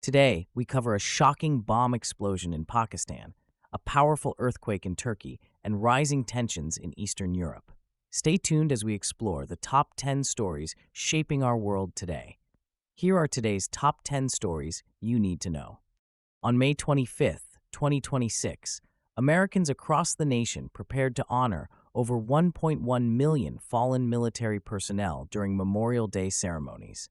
Today, we cover a shocking bomb explosion in Pakistan, a powerful earthquake in Turkey, and rising tensions in Eastern Europe. Stay tuned as we explore the top 10 stories shaping our world today. Here are today's top 10 stories you need to know. On May 25th, 2026, Americans across the nation prepared to honor over 1.1 million fallen military personnel during Memorial Day ceremonies.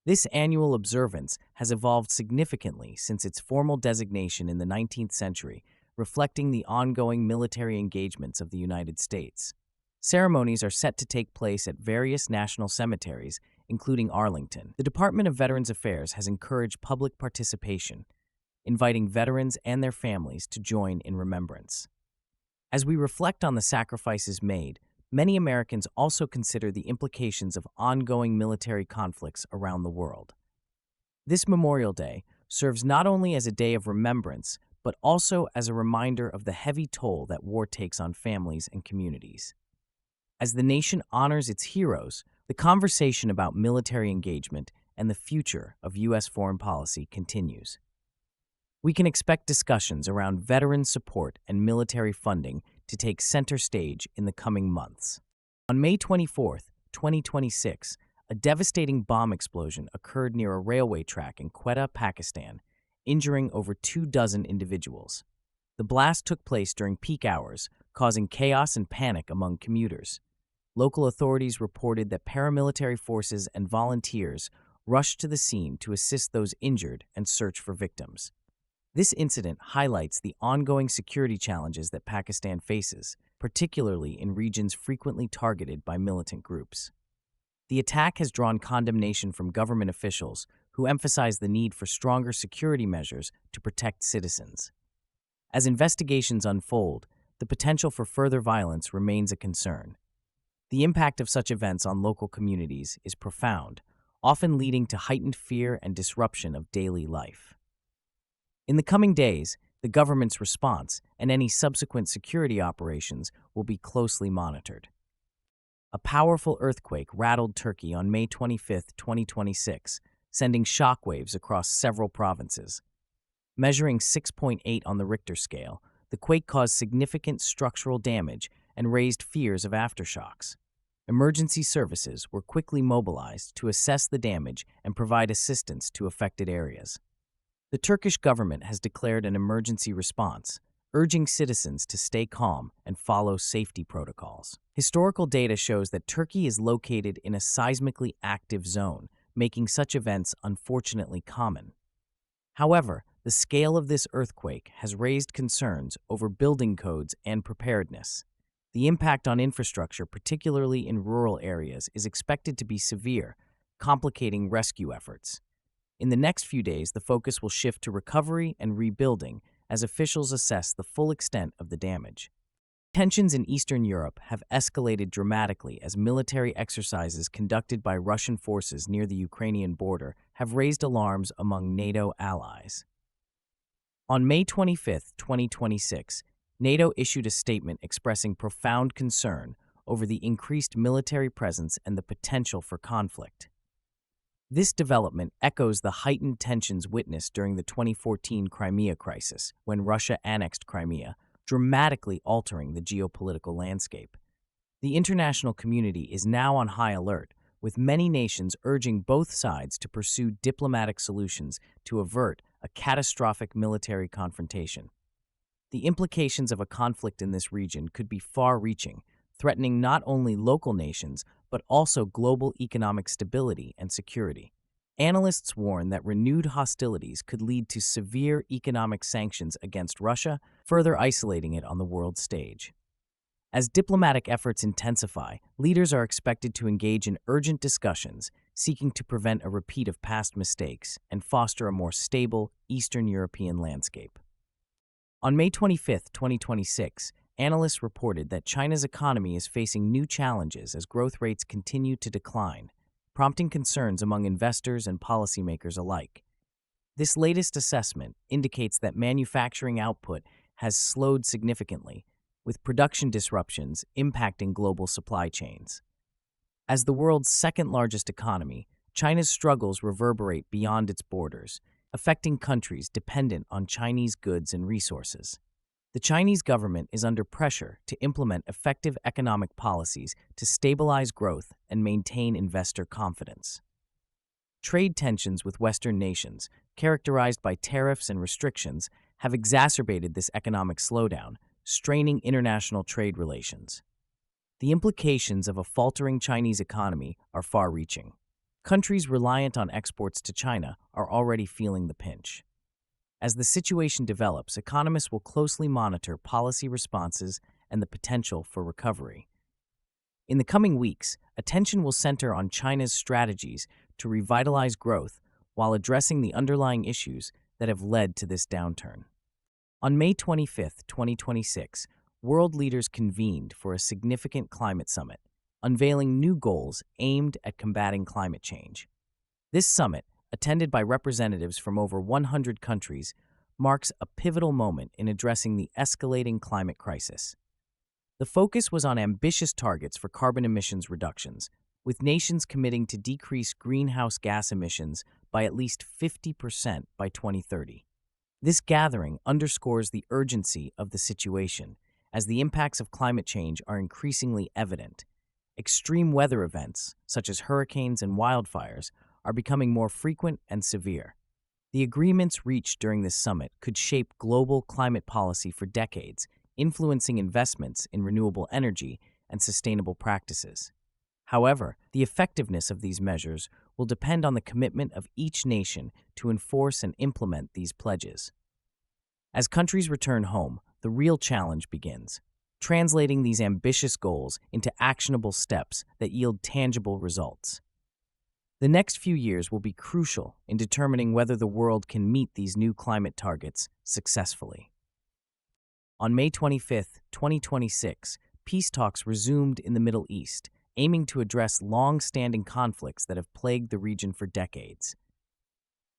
This annual observance has evolved significantly since its formal designation in the 19th century, reflecting the ongoing military engagements of the United States. Ceremonies are set to take place at various national cemeteries, including Arlington. The Department of Veterans Affairs has encouraged public participation, inviting veterans and their families to join in remembrance. As we reflect on the sacrifices made, many Americans also consider the implications of ongoing military conflicts around the world. This Memorial Day serves not only as a day of remembrance, but also as a reminder of the heavy toll that war takes on families and communities. As the nation honors its heroes, the conversation about military engagement and the future of U.S. foreign policy continues. We can expect discussions around veteran support and military funding to take center stage in the coming months. On May 24th, 2026, a devastating bomb explosion occurred near a railway track in Quetta, Pakistan, injuring over 24 individuals. The blast took place during peak hours, causing chaos and panic among commuters. Local authorities reported that paramilitary forces and volunteers rushed to the scene to assist those injured and search for victims. This incident highlights the ongoing security challenges that Pakistan faces, particularly in regions frequently targeted by militant groups. The attack has drawn condemnation from government officials who emphasize the need for stronger security measures to protect citizens. As investigations unfold, the potential for further violence remains a concern. The impact of such events on local communities is profound, often leading to heightened fear and disruption of daily life. In the coming days, the government's response and any subsequent security operations will be closely monitored. A powerful earthquake rattled Turkey on May 25, 2026, sending shockwaves across several provinces. Measuring 6.8 on the Richter scale, the quake caused significant structural damage and raised fears of aftershocks. Emergency services were quickly mobilized to assess the damage and provide assistance to affected areas. The Turkish government has declared an emergency response, urging citizens to stay calm and follow safety protocols. Historical data shows that Turkey is located in a seismically active zone, making such events unfortunately common. However, the scale of this earthquake has raised concerns over building codes and preparedness. The impact on infrastructure, particularly in rural areas, is expected to be severe, complicating rescue efforts. In the next few days, the focus will shift to recovery and rebuilding as officials assess the full extent of the damage. Tensions in Eastern Europe have escalated dramatically as military exercises conducted by Russian forces near the Ukrainian border have raised alarms among NATO allies. On May 25, 2026, NATO issued a statement expressing profound concern over the increased military presence and the potential for conflict. This development echoes the heightened tensions witnessed during the 2014 Crimea crisis, when Russia annexed Crimea, dramatically altering the geopolitical landscape. The international community is now on high alert, with many nations urging both sides to pursue diplomatic solutions to avert a catastrophic military confrontation. The implications of a conflict in this region could be far-reaching, threatening not only local nations, but also global economic stability and security. Analysts warn that renewed hostilities could lead to severe economic sanctions against Russia, further isolating it on the world stage. As diplomatic efforts intensify, leaders are expected to engage in urgent discussions, seeking to prevent a repeat of past mistakes and foster a more stable Eastern European landscape. On May 25, 2026, analysts reported that China's economy is facing new challenges as growth rates continue to decline, prompting concerns among investors and policymakers alike. This latest assessment indicates that manufacturing output has slowed significantly, with production disruptions impacting global supply chains. As the world's second-largest economy, China's struggles reverberate beyond its borders, affecting countries dependent on Chinese goods and resources. The Chinese government is under pressure to implement effective economic policies to stabilize growth and maintain investor confidence. Trade tensions with Western nations, characterized by tariffs and restrictions, have exacerbated this economic slowdown, straining international trade relations. The implications of a faltering Chinese economy are far-reaching. Countries reliant on exports to China are already feeling the pinch. As the situation develops, economists will closely monitor policy responses and the potential for recovery. In the coming weeks, attention will center on China's strategies to revitalize growth while addressing the underlying issues that have led to this downturn. On May 25, 2026, world leaders convened for a significant climate summit, unveiling new goals aimed at combating climate change. This summit, attended by representatives from over 100 countries, marks a pivotal moment in addressing the escalating climate crisis. The focus was on ambitious targets for carbon emissions reductions, with nations committing to decrease greenhouse gas emissions by at least 50% by 2030. This gathering underscores the urgency of the situation, as the impacts of climate change are increasingly evident. Extreme weather events, such as hurricanes and wildfires, are becoming more frequent and severe. The agreements reached during this summit could shape global climate policy for decades, influencing investments in renewable energy and sustainable practices. However, the effectiveness of these measures will depend on the commitment of each nation to enforce and implement these pledges. As countries return home, the real challenge begins, translating these ambitious goals into actionable steps that yield tangible results. The next few years will be crucial in determining whether the world can meet these new climate targets successfully. On May 25, 2026, peace talks resumed in the Middle East, aiming to address long-standing conflicts that have plagued the region for decades.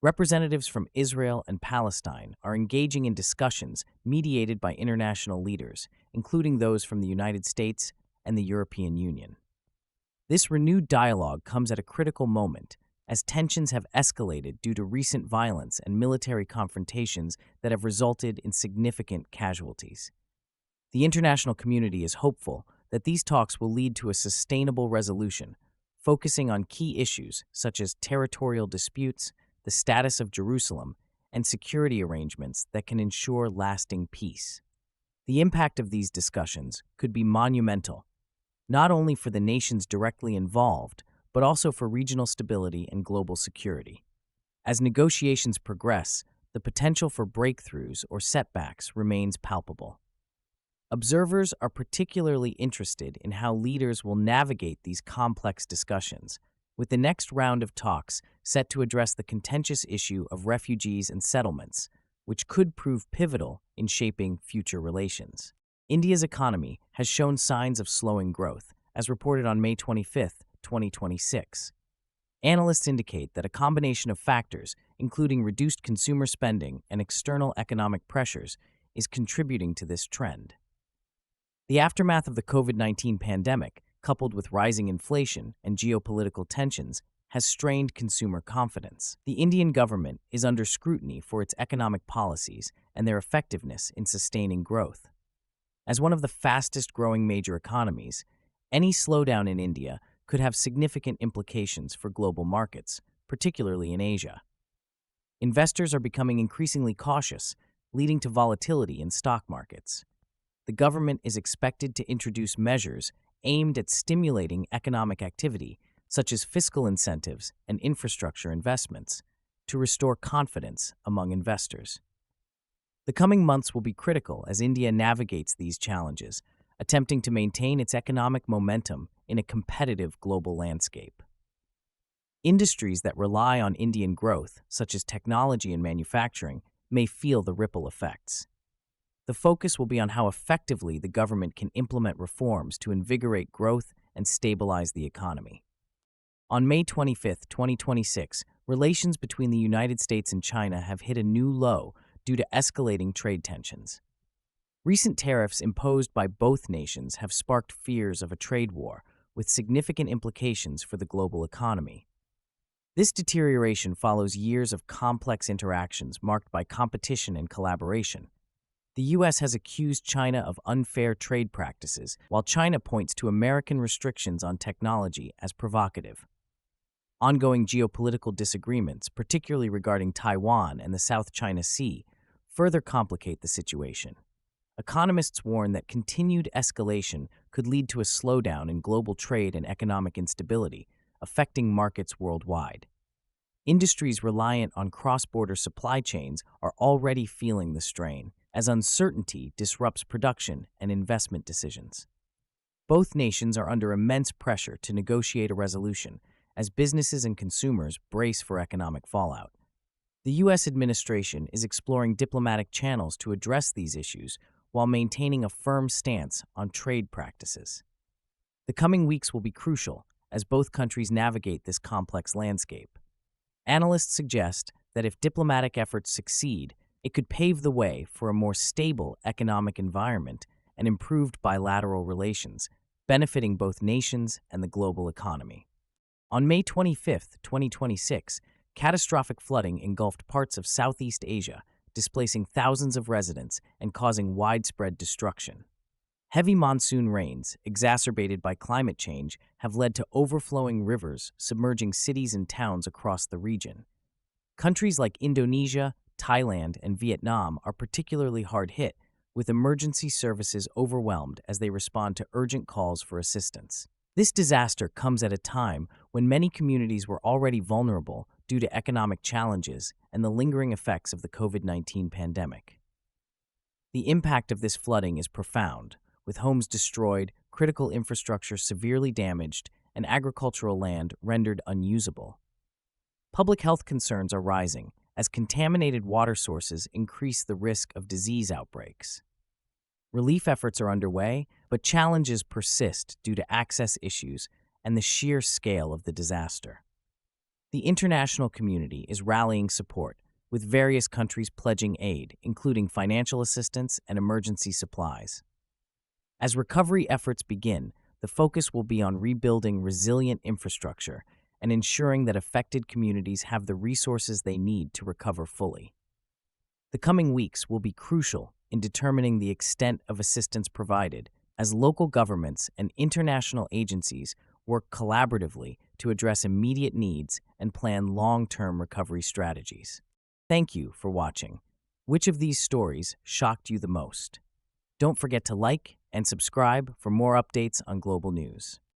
Representatives from Israel and Palestine are engaging in discussions mediated by international leaders, including those from the United States and the European Union. This renewed dialogue comes at a critical moment, as tensions have escalated due to recent violence and military confrontations that have resulted in significant casualties. The international community is hopeful that these talks will lead to a sustainable resolution, focusing on key issues such as territorial disputes, the status of Jerusalem, and security arrangements that can ensure lasting peace. The impact of these discussions could be monumental, not only for the nations directly involved, but also for regional stability and global security. As negotiations progress, the potential for breakthroughs or setbacks remains palpable. Observers are particularly interested in how leaders will navigate these complex discussions, with the next round of talks set to address the contentious issue of refugees and settlements, which could prove pivotal in shaping future relations. India's economy has shown signs of slowing growth, as reported on May 25, 2026. Analysts indicate that a combination of factors, including reduced consumer spending and external economic pressures, is contributing to this trend. The aftermath of the COVID-19 pandemic, coupled with rising inflation and geopolitical tensions, has strained consumer confidence. The Indian government is under scrutiny for its economic policies and their effectiveness in sustaining growth. As one of the fastest-growing major economies, any slowdown in India could have significant implications for global markets, particularly in Asia. Investors are becoming increasingly cautious, leading to volatility in stock markets. The government is expected to introduce measures aimed at stimulating economic activity, such as fiscal incentives and infrastructure investments, to restore confidence among investors. The coming months will be critical as India navigates these challenges, attempting to maintain its economic momentum in a competitive global landscape. Industries that rely on Indian growth, such as technology and manufacturing, may feel the ripple effects. The focus will be on how effectively the government can implement reforms to invigorate growth and stabilize the economy. On May 25, 2026, relations between the United States and China have hit a new low due to escalating trade tensions. Recent tariffs imposed by both nations have sparked fears of a trade war, with significant implications for the global economy. This deterioration follows years of complex interactions marked by competition and collaboration. The U.S. has accused China of unfair trade practices, while China points to American restrictions on technology as provocative. Ongoing geopolitical disagreements, particularly regarding Taiwan and the South China Sea, further complicate the situation. Economists warn that continued escalation could lead to a slowdown in global trade and economic instability, affecting markets worldwide. Industries reliant on cross-border supply chains are already feeling the strain, as uncertainty disrupts production and investment decisions. Both nations are under immense pressure to negotiate a resolution, as businesses and consumers brace for economic fallout. The U.S. administration is exploring diplomatic channels to address these issues while maintaining a firm stance on trade practices. The coming weeks will be crucial as both countries navigate this complex landscape. Analysts suggest that if diplomatic efforts succeed, it could pave the way for a more stable economic environment and improved bilateral relations, benefiting both nations and the global economy. On May 25, 2026, catastrophic flooding engulfed parts of Southeast Asia, displacing thousands of residents and causing widespread destruction. Heavy monsoon rains, exacerbated by climate change, have led to overflowing rivers, submerging cities and towns across the region. Countries like Indonesia, Thailand, and Vietnam are particularly hard hit, with emergency services overwhelmed as they respond to urgent calls for assistance. This disaster comes at a time when many communities were already vulnerable due to economic challenges and the lingering effects of the COVID-19 pandemic. The impact of this flooding is profound, with homes destroyed, critical infrastructure severely damaged, and agricultural land rendered unusable. Public health concerns are rising as contaminated water sources increase the risk of disease outbreaks. Relief efforts are underway, but challenges persist due to access issues and the sheer scale of the disaster. The international community is rallying support, with various countries pledging aid, including financial assistance and emergency supplies. As recovery efforts begin, the focus will be on rebuilding resilient infrastructure and ensuring that affected communities have the resources they need to recover fully. The coming weeks will be crucial in determining the extent of assistance provided, as local governments and international agencies work collaboratively to address immediate needs and plan long-term recovery strategies. Thank you for watching. Which of these stories shocked you the most? Don't forget to like and subscribe for more updates on global news.